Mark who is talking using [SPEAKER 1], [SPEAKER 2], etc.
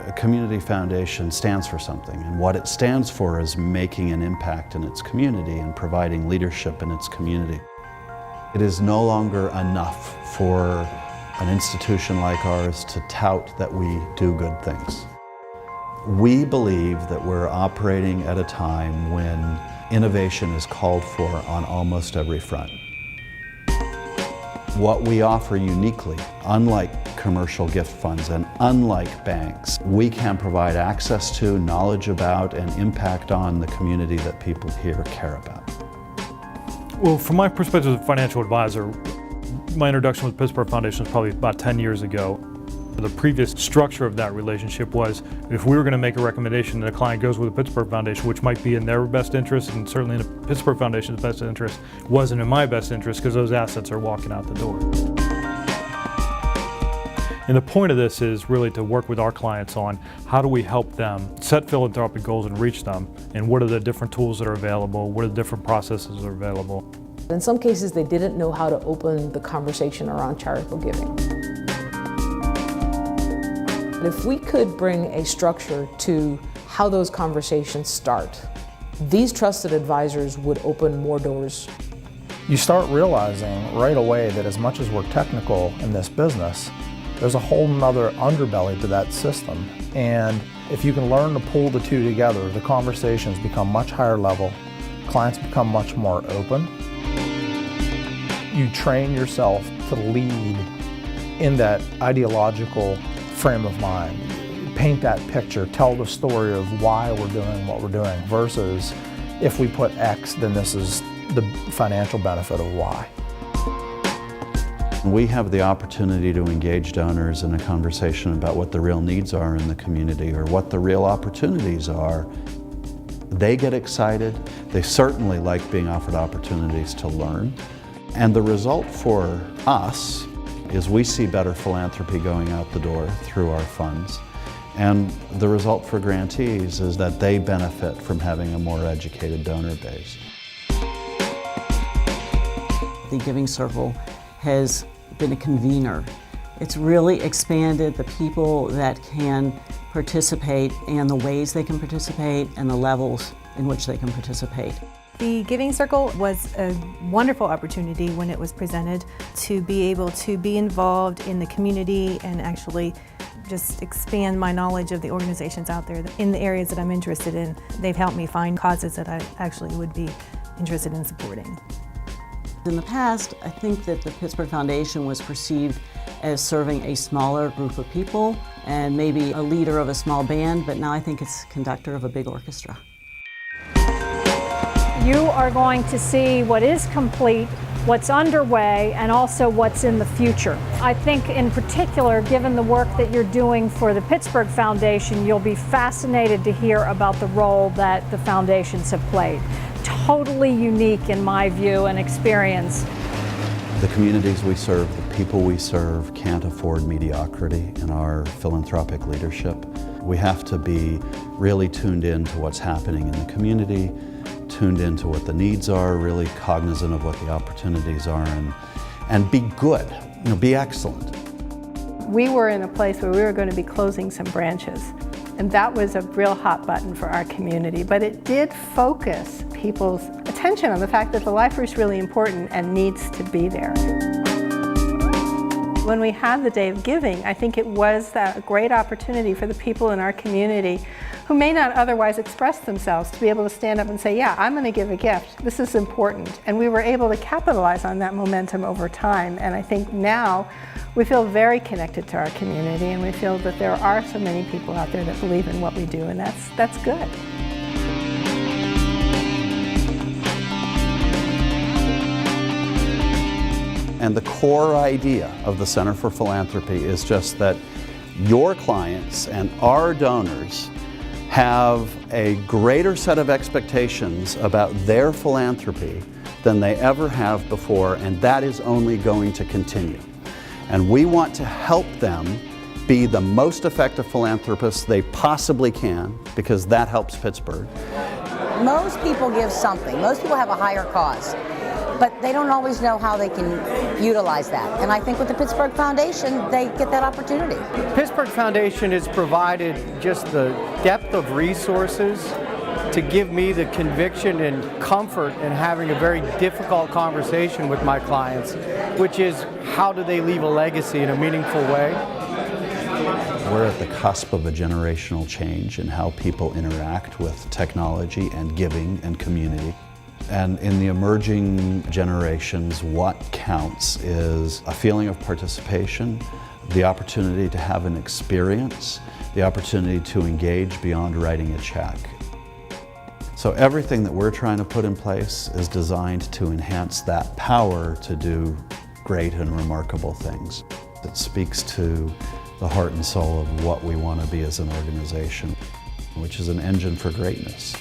[SPEAKER 1] a community foundation stands for something, and what it stands for is making an impact in its community and providing leadership in its community. It is no longer enough for an institution like ours to tout that we do good things. We believe that we're operating at a time when innovation is called for on almost every front. What we offer uniquely, unlike commercial gift funds and unlike banks, we can provide access to, knowledge about, and impact on the community that people here care about.
[SPEAKER 2] Well, from my perspective as a financial advisor, my introduction with Pittsburgh Foundation was probably about 10 years ago. The previous structure of that relationship was if we were going to make a recommendation that a client goes with the Pittsburgh Foundation, which might be in their best interest and certainly in the Pittsburgh Foundation's best interest, wasn't in my best interest because those assets are walking out the door. And the point of this is really to work with our clients on how do we help them set philanthropic goals and reach them, and what are the different tools that are available, what are the different processes that are available.
[SPEAKER 3] In some cases, they didn't know how to open the conversation around charitable giving. If we could bring a structure to how those conversations start, these trusted advisors would open more doors.
[SPEAKER 4] You start realizing right away that as much as we're technical in this business, there's a whole nother underbelly to that system. And if you can learn to pull the two together, the conversations become much higher level, clients become much more open. You train yourself to lead in that ideological frame of mind. Paint that picture, tell the story of why we're doing what we're doing versus if we put X, then this is the financial benefit of Y.
[SPEAKER 1] We have the opportunity to engage donors in a conversation about what the real needs are in the community or what the real opportunities are. They get excited. They certainly like being offered opportunities to learn. And the result for us is we see better philanthropy going out the door through our funds. And the result for grantees is that they benefit from having a more educated donor base.
[SPEAKER 5] The Giving Circle has been a convener. It's really expanded the people that can participate and the ways they can participate and the levels in which they can participate.
[SPEAKER 6] The Giving Circle was a wonderful opportunity when it was presented to be able to be involved in the community and actually just expand my knowledge of the organizations out there in the areas that I'm interested in. They've helped me find causes that I actually would be interested in supporting.
[SPEAKER 5] In the past, I think that the Pittsburgh Foundation was perceived as serving a smaller group of people and maybe a leader of a small band, but now I think it's conductor of a big orchestra.
[SPEAKER 7] You are going to see what is complete, what's underway, and also what's in the future. I think in particular, given the work that you're doing for the Pittsburgh Foundation, you'll be fascinated to hear about the role that the foundations have played. Totally unique in my view and experience.
[SPEAKER 1] The communities we serve, the people we serve can't afford mediocrity in our philanthropic leadership. We have to be really tuned in to what's happening in the community, tuned into what the needs are, really cognizant of what the opportunities are, and be good, be excellent.
[SPEAKER 8] We were in a place where we were going to be closing some branches, and that was a real hot button for our community, but it did focus people's attention on the fact that the lifer is really important and needs to be there. When we had the Day of Giving, I think it was a great opportunity for the people in our community who may not otherwise express themselves to be able to stand up and say, yeah, I'm going to give a gift. This is important. And we were able to capitalize on that momentum over time. And I think now we feel very connected to our community, and we feel that there are so many people out there that believe in what we do, and that's good.
[SPEAKER 1] And the core idea of the Center for Philanthropy is just that your clients and our donors have a greater set of expectations about their philanthropy than they ever have before, and that is only going to continue. And we want to help them be the most effective philanthropists they possibly can, because that helps Pittsburgh.
[SPEAKER 9] Most people give something. Most people have a higher cause. but they don't always know how they can utilize that. And I think with the Pittsburgh Foundation, they get that opportunity.
[SPEAKER 10] Pittsburgh Foundation has provided just the depth of resources to give me the conviction and comfort in having a very difficult conversation with my clients, which is how do they leave a legacy in a meaningful way.
[SPEAKER 1] We're at the cusp of a generational change in how people interact with technology and giving and community. And in the emerging generations, what counts is a feeling of participation, the opportunity to have an experience, the opportunity to engage beyond writing a check. So everything that we're trying to put in place is designed to enhance that power to do great and remarkable things. It speaks to the heart and soul of what we want to be as an organization, which is an engine for greatness.